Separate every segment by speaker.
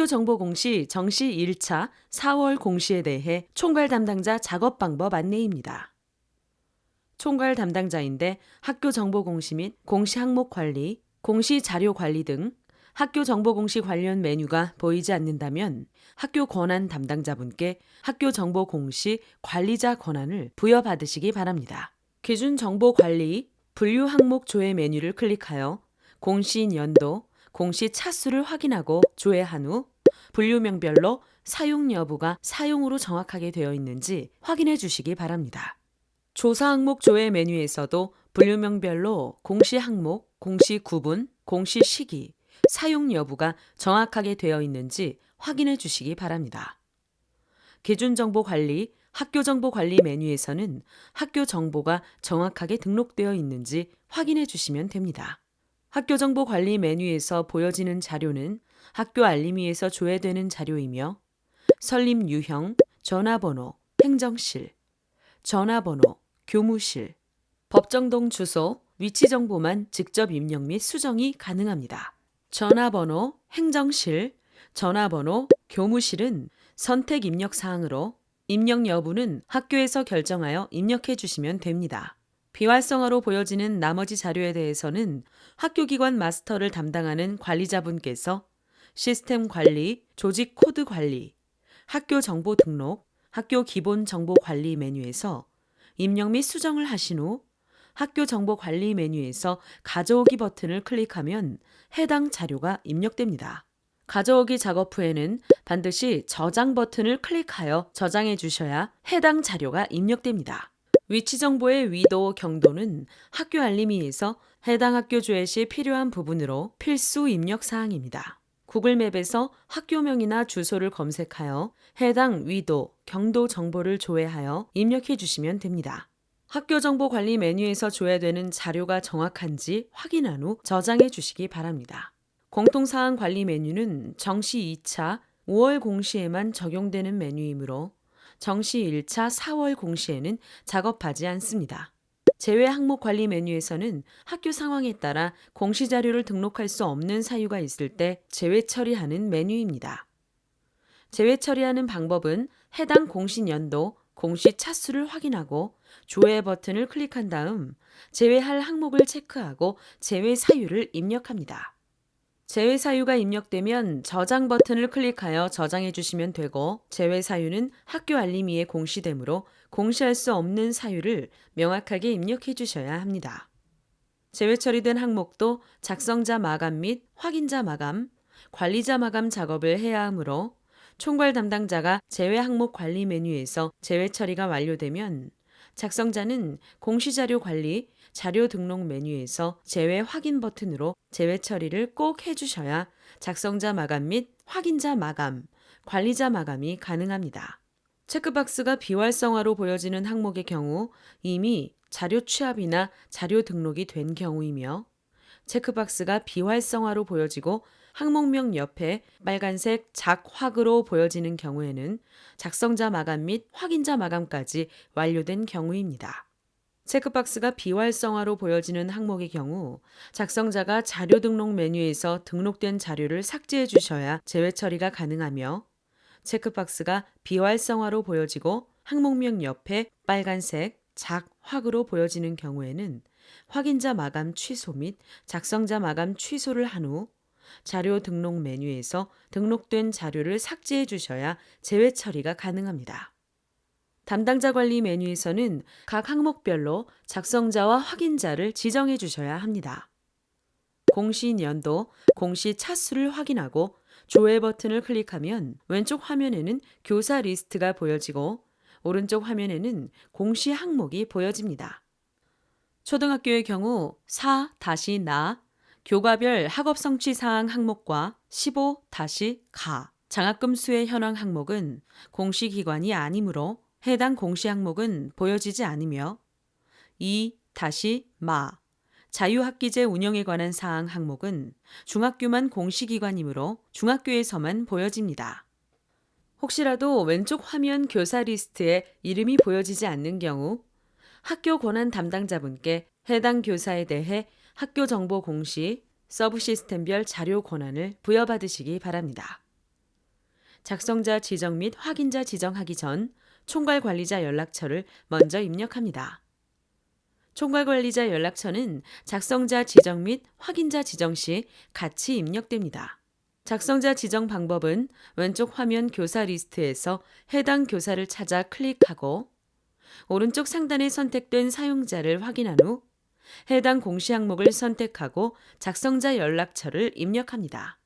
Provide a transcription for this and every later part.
Speaker 1: 학교 정보 공시 정시 1차 4월 공시에 대해 총괄 담당자 작업 방법 안내입니다. 총괄 담당자인데 학교 정보 공시 및 공시 항목 관리, 공시 자료 관리 등 학교 정보 공시 관련 메뉴가 보이지 않는다면 학교 권한 담당자분께 학교 정보 공시 관리자 권한을 부여받으시기 바랍니다. 기준 정보 관리, 분류 항목 조회 메뉴를 클릭하여 공시 연도, 공시 차수를 확인하고 조회한 후 분류명별로 사용 여부가 사용으로 정확하게 되어 있는지 확인해 주시기 바랍니다. 조사 항목 조회 메뉴에서도 분류명별로 공시 항목, 공시 구분, 공시 시기, 사용 여부가 정확하게 되어 있는지 확인해 주시기 바랍니다. 기준 정보 관리, 학교 정보 관리 메뉴에서는 학교 정보가 정확하게 등록되어 있는지 확인해 주시면 됩니다. 학교 정보 관리 메뉴에서 보여지는 자료는 학교 알림위에서 조회되는 자료이며 설립 유형, 전화번호, 행정실, 전화번호, 교무실, 법정동 주소, 위치 정보만 직접 입력 및 수정이 가능합니다. 전화번호, 행정실, 전화번호, 교무실은 선택 입력 사항으로 입력 여부는 학교에서 결정하여 입력해 주시면 됩니다. 비활성화로 보여지는 나머지 자료에 대해서는 학교기관 마스터를 담당하는 관리자분께서 시스템 관리, 조직 코드 관리, 학교 정보 등록, 학교 기본 정보 관리 메뉴에서 입력 및 수정을 하신 후 학교 정보 관리 메뉴에서 가져오기 버튼을 클릭하면 해당 자료가 입력됩니다. 가져오기 작업 후에는 반드시 저장 버튼을 클릭하여 저장해 주셔야 해당 자료가 입력됩니다. 위치 정보의 위도, 경도는 학교 알림위에서 해당 학교 조회 시 필요한 부분으로 필수 입력 사항입니다. 구글맵에서 학교명이나 주소를 검색하여 해당 위도, 경도 정보를 조회하여 입력해 주시면 됩니다. 학교 정보 관리 메뉴에서 조회되는 자료가 정확한지 확인한 후 저장해 주시기 바랍니다. 공통사항 관리 메뉴는 정시 2차 5월 공시에만 적용되는 메뉴이므로 정시 1차 4월 공시에는 작업하지 않습니다. 제외 항목 관리 메뉴에서는 학교 상황에 따라 공시 자료를 등록할 수 없는 사유가 있을 때 제외 처리하는 메뉴입니다. 제외 처리하는 방법은 해당 공시 연도, 공시 차수를 확인하고 조회 버튼을 클릭한 다음 제외할 항목을 체크하고 제외 사유를 입력합니다. 제외 사유가 입력되면 저장 버튼을 클릭하여 저장해 주시면 되고 제외 사유는 학교 알림위에 공시되므로 공시할 수 없는 사유를 명확하게 입력해 주셔야 합니다. 제외 처리된 항목도 작성자 마감 및 확인자 마감, 관리자 마감 작업을 해야 하므로 총괄 담당자가 제외 항목 관리 메뉴에서 제외 처리가 완료되면 작성자는 공시자료 관리, 자료 등록 메뉴에서 제외 확인 버튼으로 제외 처리를 꼭 해주셔야 작성자 마감 및 확인자 마감, 관리자 마감이 가능합니다. 체크박스가 비활성화로 보여지는 항목의 경우 이미 자료 취합이나 자료 등록이 된 경우이며 체크박스가 비활성화로 보여지고 항목명 옆에 빨간색 작확으로 보여지는 경우에는 작성자 마감 및 확인자 마감까지 완료된 경우입니다. 체크박스가 비활성화로 보여지는 항목의 경우 작성자가 자료 등록 메뉴에서 등록된 자료를 삭제해 주셔야 제외 처리가 가능하며 체크박스가 비활성화로 보여지고 항목명 옆에 빨간색 작확으로 보여지는 경우에는 확인자 마감 취소 및 작성자 마감 취소를 한 후 자료 등록 메뉴에서 등록된 자료를 삭제해 주셔야 제외 처리가 가능합니다. 담당자 관리 메뉴에서는 각 항목별로 작성자와 확인자를 지정해 주셔야 합니다. 공시 연도, 공시 차수를 확인하고 조회 버튼을 클릭하면 왼쪽 화면에는 교사 리스트가 보여지고 오른쪽 화면에는 공시 항목이 보여집니다. 초등학교의 경우 4-나 교과별 학업 성취 사항 항목과 15-가 장학금 수혜 현황 항목은 공시기관이 아니므로 해당 공시 항목은 보여지지 않으며 2-마 자유학기제 운영에 관한 사항 항목은 중학교만 공시기관이므로 중학교에서만 보여집니다. 혹시라도 왼쪽 화면 교사 리스트에 이름이 보여지지 않는 경우 학교 권한 담당자분께 해당 교사에 대해 학교 정보 공시, 서브 시스템별 자료 권한을 부여받으시기 바랍니다. 작성자 지정 및 확인자 지정하기 전 총괄관리자 연락처를 먼저 입력합니다. 총괄관리자 연락처는 작성자 지정 및 확인자 지정 시 같이 입력됩니다. 작성자 지정 방법은 왼쪽 화면 교사 리스트에서 해당 교사를 찾아 클릭하고 오른쪽 상단에 선택된 사용자를 확인한 후 해당 공시 항목을 선택하고 작성자 연락처를 입력합니다.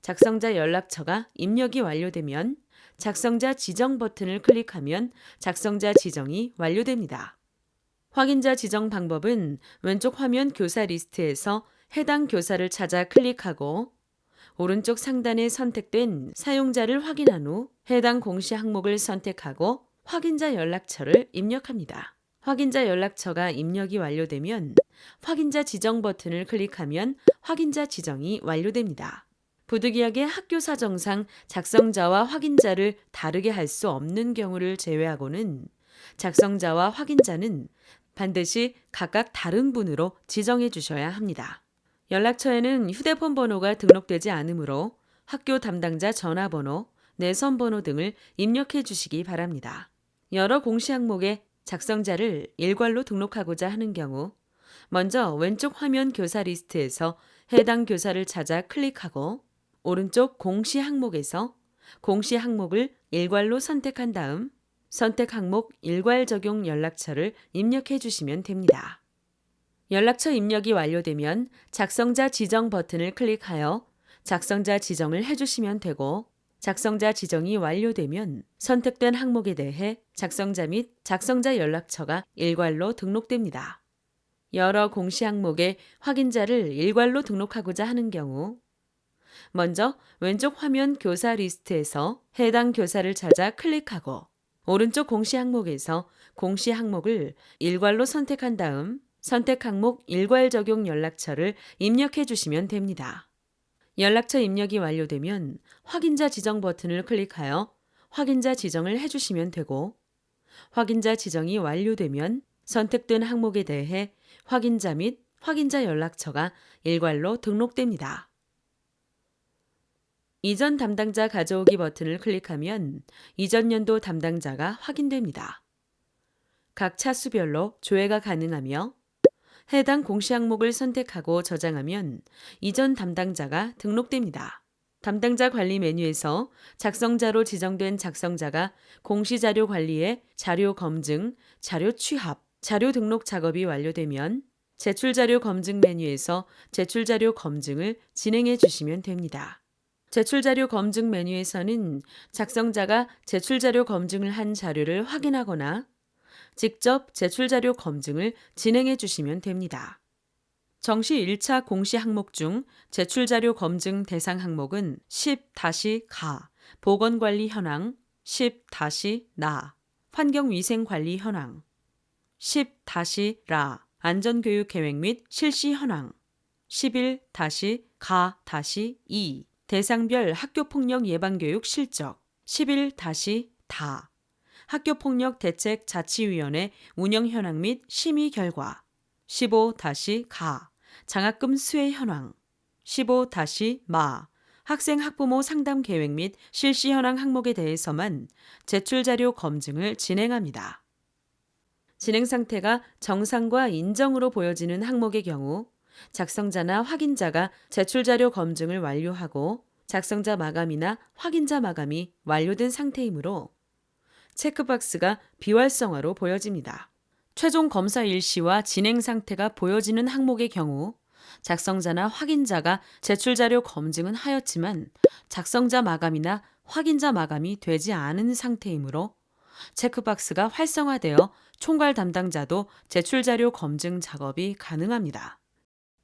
Speaker 1: 작성자 연락처가 입력이 완료되면 작성자 지정 버튼을 클릭하면 작성자 지정이 완료됩니다. 확인자 지정 방법은 왼쪽 화면 교사 리스트에서 해당 교사를 찾아 클릭하고 오른쪽 상단에 선택된 사용자를 확인한 후 해당 공시 항목을 선택하고 확인자 연락처를 입력합니다. 확인자 연락처가 입력이 완료되면 확인자 지정 버튼을 클릭하면 확인자 지정이 완료됩니다. 부득이하게 학교 사정상 작성자와 확인자를 다르게 할 수 없는 경우를 제외하고는 작성자와 확인자는 반드시 각각 다른 분으로 지정해 주셔야 합니다. 연락처에는 휴대폰 번호가 등록되지 않으므로 학교 담당자 전화번호, 내선 번호 등을 입력해 주시기 바랍니다. 여러 공시 항목에 작성자를 일괄로 등록하고자 하는 경우 먼저 왼쪽 화면 교사 리스트에서 해당 교사를 찾아 클릭하고 오른쪽 공시 항목에서 공시 항목을 일괄로 선택한 다음 선택 항목 일괄 적용 연락처를 입력해 주시면 됩니다. 연락처 입력이 완료되면 작성자 지정 버튼을 클릭하여 작성자 지정을 해주시면 되고 작성자 지정이 완료되면 선택된 항목에 대해 작성자 및 작성자 연락처가 일괄로 등록됩니다. 여러 공시 항목에 확인자를 일괄로 등록하고자 하는 경우 먼저 왼쪽 화면 교사 리스트에서 해당 교사를 찾아 클릭하고 오른쪽 공시 항목에서 공시 항목을 일괄로 선택한 다음 선택 항목 일괄 적용 연락처를 입력해 주시면 됩니다. 연락처 입력이 완료되면 확인자 지정 버튼을 클릭하여 확인자 지정을 해주시면 되고 확인자 지정이 완료되면 선택된 항목에 대해 확인자 및 확인자 연락처가 일괄로 등록됩니다. 이전 담당자 가져오기 버튼을 클릭하면 이전 연도 담당자가 확인됩니다. 각 차수별로 조회가 가능하며 해당 공시 항목을 선택하고 저장하면 이전 담당자가 등록됩니다. 담당자 관리 메뉴에서 작성자로 지정된 작성자가 공시자료 관리에 자료 검증, 자료 취합, 자료 등록 작업이 완료되면 제출자료 검증 메뉴에서 제출자료 검증을 진행해 주시면 됩니다. 제출자료 검증 메뉴에서는 작성자가 제출자료 검증을 한 자료를 확인하거나 직접 제출자료 검증을 진행해 주시면 됩니다. 정시 1차 공시 항목 중 제출자료 검증 대상 항목은 10-가 보건관리 현황, 10-나 환경위생관리 현황, 10-라 안전교육 계획 및 실시 현황, 11-가-2 대상별 학교폭력 예방교육 실적, 11-다 학교폭력 대책 자치위원회 운영 현황 및 심의 결과, 15-가 장학금 수혜 현황, 15-마 학생 학부모 상담 계획 및 실시 현황 항목에 대해서만 제출자료 검증을 진행합니다. 진행 상태가 정상과 인정으로 보여지는 항목의 경우 작성자나 확인자가 제출자료 검증을 완료하고 작성자 마감이나 확인자 마감이 완료된 상태이므로 체크박스가 비활성화로 보여집니다. 최종 검사 일시와 진행 상태가 보여지는 항목의 경우 작성자나 확인자가 제출자료 검증은 하였지만 작성자 마감이나 확인자 마감이 되지 않은 상태이므로 체크박스가 활성화되어 총괄 담당자도 제출자료 검증 작업이 가능합니다.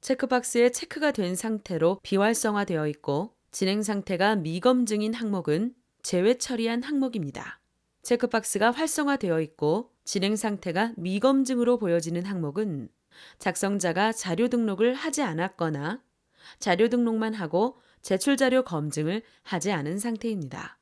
Speaker 1: 체크박스에 체크가 된 상태로 비활성화되어 있고 진행 상태가 미검증인 항목은 제외 처리한 항목입니다. 체크박스가 활성화되어 있고 진행 상태가 미검증으로 보여지는 항목은 작성자가 자료 등록을 하지 않았거나 자료 등록만 하고 제출자료 검증을 하지 않은 상태입니다.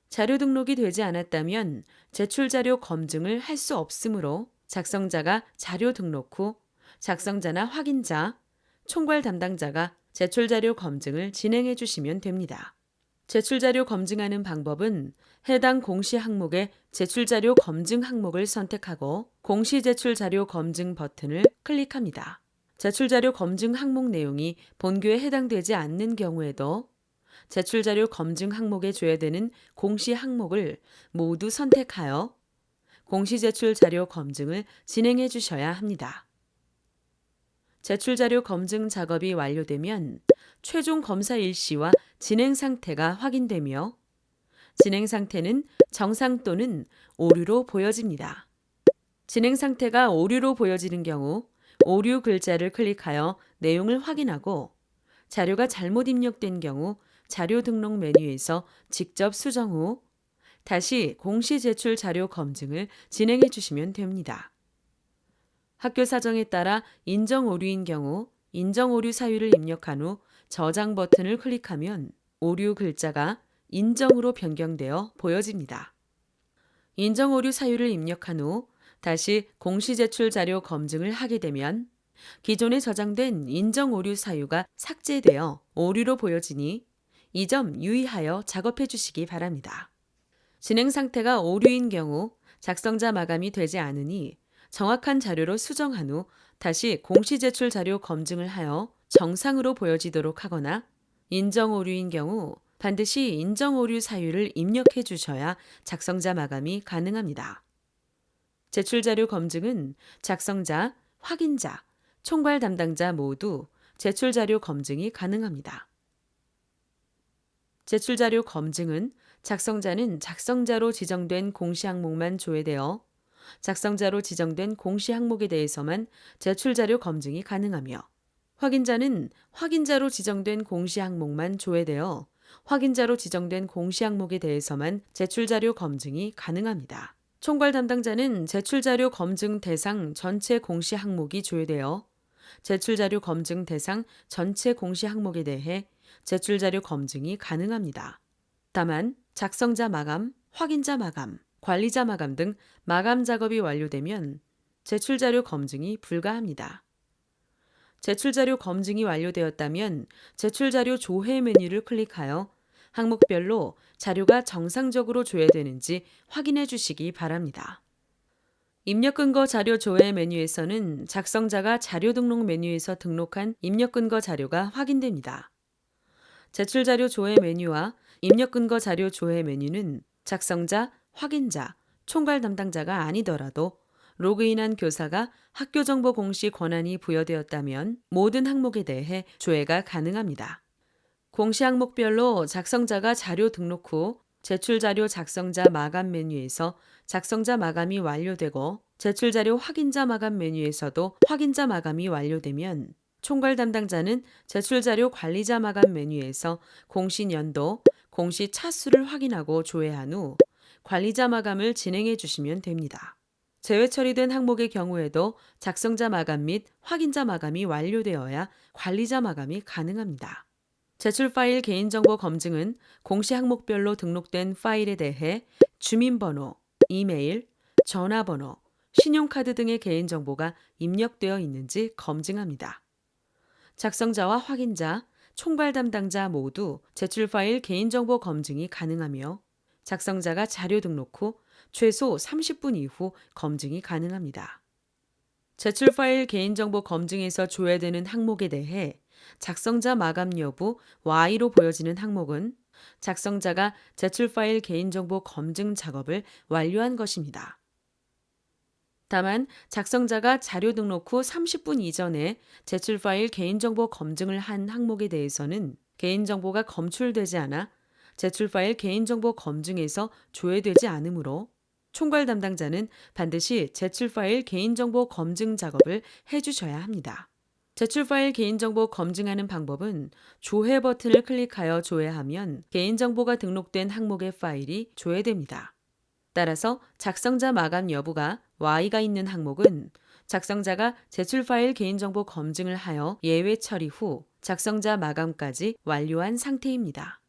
Speaker 1: 자료 등록이 되지 않았다면 제출자료 검증을 할 수 없으므로 작성자가 자료 등록 후 작성자나 확인자, 총괄 담당자가 제출자료 검증을 진행해 주시면 됩니다. 제출자료 검증하는 방법은 해당 공시 항목의 제출자료 검증 항목을 선택하고 공시 제출자료 검증 버튼을 클릭합니다. 제출자료 검증 항목 내용이 본규에 해당되지 않는 경우에도 제출자료 검증 항목에 조회되는 공시 항목을 모두 선택하여 공시 제출 자료 검증을 진행해 주셔야 합니다. 제출자료 검증 작업이 완료되면 최종 검사 일시와 진행 상태가 확인되며 진행 상태는 정상 또는 오류로 보여집니다. 진행 상태가 오류로 보여지는 경우 오류 글자를 클릭하여 내용을 확인하고 자료가 잘못 입력된 경우 자료 등록 메뉴에서 직접 수정 후 다시 공시 제출 자료 검증을 진행해 주시면 됩니다. 학교 사정에 따라 인정 오류인 경우 인정 오류 사유를 입력한 후 저장 버튼을 클릭하면 오류 글자가 인정으로 변경되어 보여집니다. 인정 오류 사유를 입력한 후 다시 공시 제출 자료 검증을 하게 되면 기존에 저장된 인정 오류 사유가 삭제되어 오류로 보여지니 이 점 유의하여 작업해 주시기 바랍니다. 진행 상태가 오류인 경우 작성자 마감이 되지 않으니 정확한 자료로 수정한 후 다시 공시 제출 자료 검증을 하여 정상으로 보여지도록 하거나 인정 오류인 경우 반드시 인정 오류 사유를 입력해 주셔야 작성자 마감이 가능합니다. 제출 자료 검증은 작성자, 확인자, 총괄 담당자 모두 제출 자료 검증이 가능합니다. 제출 자료 검증은 작성자는 작성자로 지정된 공시 항목만 조회되어 작성자로 지정된 공시 항목에 대해서만 제출 자료 검증이 가능하며 확인자는 확인자로 지정된 공시 항목만 조회되어 확인자로 지정된 공시 항목에 대해서만 제출 자료 검증이 가능합니다. 총괄 담당자는 제출 자료 검증 대상 전체 공시 항목이 조회되어 제출 자료 검증 대상 전체 공시 항목에 대해 제출 자료 검증이 가능합니다. 다만 작성자 마감, 확인자 마감, 관리자 마감 등 마감 작업이 완료되면 제출 자료 검증이 불가합니다. 제출 자료 검증이 완료되었다면 제출 자료 조회 메뉴를 클릭하여 항목별로 자료가 정상적으로 조회되는지 확인해 주시기 바랍니다. 입력 근거 자료 조회 메뉴에서는 작성자가 자료 등록 메뉴에서 등록한 입력 근거 자료가 확인됩니다. 제출 자료 조회 메뉴와 입력 근거 자료 조회 메뉴는 작성자, 확인자, 총괄 담당자가 아니더라도 로그인한 교사가 학교 정보 공시 권한이 부여되었다면 모든 항목에 대해 조회가 가능합니다. 공시 항목별로 작성자가 자료 등록 후 제출 자료 작성자 마감 메뉴에서 작성자 마감이 완료되고 제출 자료 확인자 마감 메뉴에서도 확인자 마감이 완료되면 총괄 담당자는 제출 자료 관리자 마감 메뉴에서 공시 연도, 공시 차수를 확인하고 조회한 후 관리자 마감을 진행해 주시면 됩니다. 제외 처리된 항목의 경우에도 작성자 마감 및 확인자 마감이 완료되어야 관리자 마감이 가능합니다. 제출 파일 개인정보 검증은 공시 항목별로 등록된 파일에 대해 주민번호, 이메일, 전화번호, 신용카드 등의 개인정보가 입력되어 있는지 검증합니다. 작성자와 확인자, 총괄 담당자 모두 제출 파일 개인정보 검증이 가능하며 작성자가 자료 등록 후 최소 30분 이후 검증이 가능합니다. 제출 파일 개인정보 검증에서 조회되는 항목에 대해 작성자 마감 여부 Y로 보여지는 항목은 작성자가 제출 파일 개인정보 검증 작업을 완료한 것입니다. 다만 작성자가 자료 등록 후 30분 이전에 제출 파일 개인정보 검증을 한 항목에 대해서는 개인정보가 검출되지 않아 제출 파일 개인정보 검증에서 조회되지 않으므로 총괄 담당자는 반드시 제출 파일 개인정보 검증 작업을 해주셔야 합니다. 제출 파일 개인정보 검증하는 방법은 조회 버튼을 클릭하여 조회하면 개인정보가 등록된 항목의 파일이 조회됩니다. 따라서 작성자 마감 여부가 Y가 있는 항목은 작성자가 제출 파일 개인정보 검증을 하여 예외 처리 후 작성자 마감까지 완료한 상태입니다.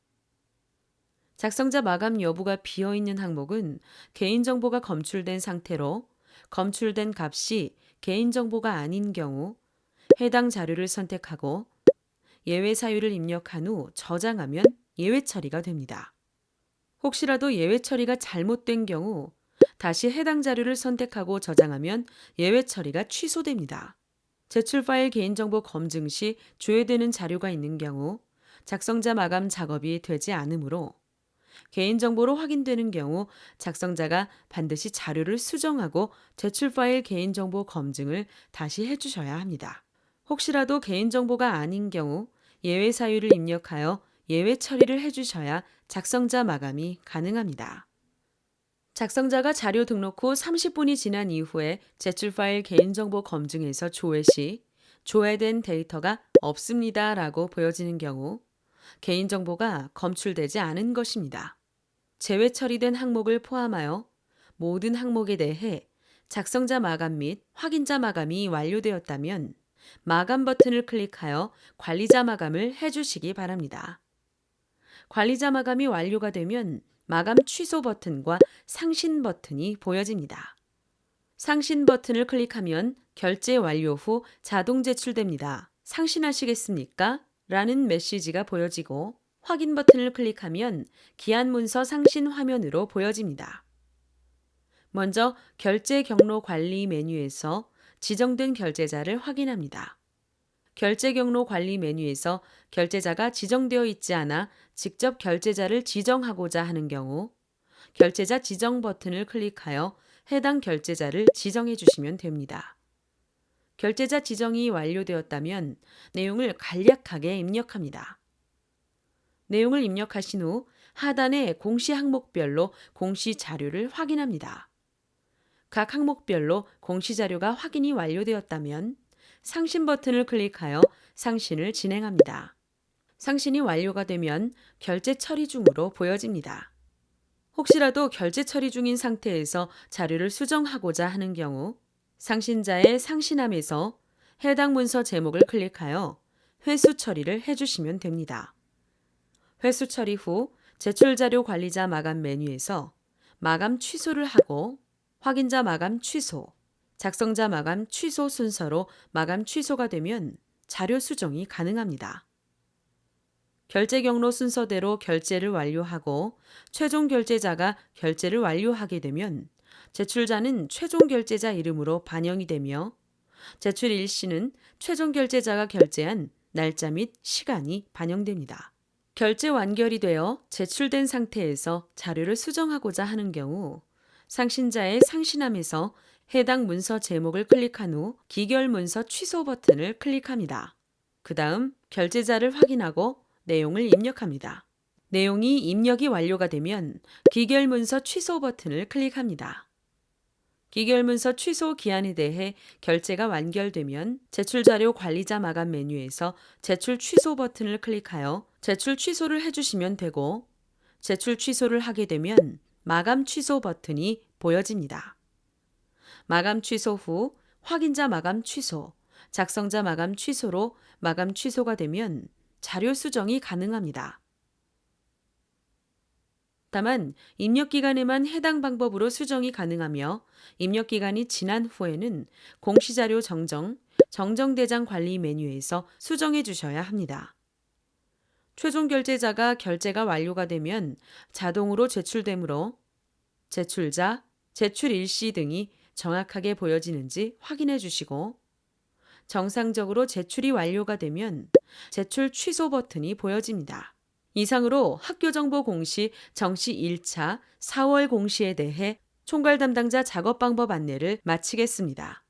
Speaker 1: 작성자 마감 여부가 비어있는 항목은 개인정보가 검출된 상태로 검출된 값이 개인정보가 아닌 경우 해당 자료를 선택하고 예외 사유를 입력한 후 저장하면 예외 처리가 됩니다. 혹시라도 예외 처리가 잘못된 경우 다시 해당 자료를 선택하고 저장하면 예외 처리가 취소됩니다. 제출 파일 개인정보 검증 시 조회되는 자료가 있는 경우 작성자 마감 작업이 되지 않으므로 개인정보로 확인되는 경우 작성자가 반드시 자료를 수정하고 제출 파일 개인정보 검증을 다시 해주셔야 합니다. 혹시라도 개인정보가 아닌 경우 예외 사유를 입력하여 예외 처리를 해주셔야 작성자 마감이 가능합니다. 작성자가 자료 등록 후 30분이 지난 이후에 제출 파일 개인정보 검증에서 조회 시 조회된 데이터가 없습니다 라고 보여지는 경우 개인정보가 검출되지 않은 것입니다. 제외 처리된 항목을 포함하여 모든 항목에 대해 작성자 마감 및 확인자 마감이 완료되었다면 마감 버튼을 클릭하여 관리자 마감을 해주시기 바랍니다. 관리자 마감이 완료가 되면 마감 취소 버튼과 상신 버튼이 보여집니다. 상신 버튼을 클릭하면 결제 완료 후 자동 제출됩니다. 상신하시겠습니까? 라는 메시지가 보여지고 확인 버튼을 클릭하면 기한 문서 상신 화면으로 보여집니다. 먼저 결제 경로 관리 메뉴에서 지정된 결제자를 확인합니다. 결제 경로 관리 메뉴에서 결제자가 지정되어 있지 않아 직접 결제자를 지정하고자 하는 경우 결제자 지정 버튼을 클릭하여 해당 결제자를 지정해 주시면 됩니다. 결제자 지정이 완료되었다면 내용을 간략하게 입력합니다. 내용을 입력하신 후 하단의 공시 항목별로 공시 자료를 확인합니다. 각 항목별로 공시 자료가 확인이 완료되었다면 상신 버튼을 클릭하여 상신을 진행합니다. 상신이 완료가 되면 결제 처리 중으로 보여집니다. 혹시라도 결제 처리 중인 상태에서 자료를 수정하고자 하는 경우 상신자의 상신함에서 해당 문서 제목을 클릭하여 회수 처리를 해주시면 됩니다. 회수 처리 후 제출자료 관리자 마감 메뉴에서 마감 취소를 하고 확인자 마감 취소, 작성자 마감 취소 순서로 마감 취소가 되면 자료 수정이 가능합니다. 결제 경로 순서대로 결제를 완료하고 최종 결제자가 결제를 완료하게 되면 제출자는 최종 결제자 이름으로 반영이 되며 제출 일시는 최종 결제자가 결제한 날짜 및 시간이 반영됩니다. 결제 완결이 되어 제출된 상태에서 자료를 수정하고자 하는 경우 상신자의 상신함에서 해당 문서 제목을 클릭한 후 기결 문서 취소 버튼을 클릭합니다. 그 다음 결제자를 확인하고 내용을 입력합니다. 내용이 입력이 완료가 되면 기결 문서 취소 버튼을 클릭합니다. 기결 문서 취소 기한에 대해 결제가 완결되면 제출자료 관리자 마감 메뉴에서 제출 취소 버튼을 클릭하여 제출 취소를 해주시면 되고 제출 취소를 하게 되면 마감 취소 버튼이 보여집니다. 마감 취소 후 확인자 마감 취소, 작성자 마감 취소로 마감 취소가 되면 자료 수정이 가능합니다. 다만 입력기간에만 해당 방법으로 수정이 가능하며 입력기간이 지난 후에는 공시자료 정정, 정정대장 관리 메뉴에서 수정해 주셔야 합니다. 최종 결제자가 결제가 완료가 되면 자동으로 제출되므로 제출자, 제출 일시 등이 정확하게 보여지는지 확인해 주시고 정상적으로 제출이 완료가 되면 제출 취소 버튼이 보여집니다. 이상으로 학교정보 공시 정시 1차 4월 공시에 대해 총괄 담당자 작업 방법 안내를 마치겠습니다.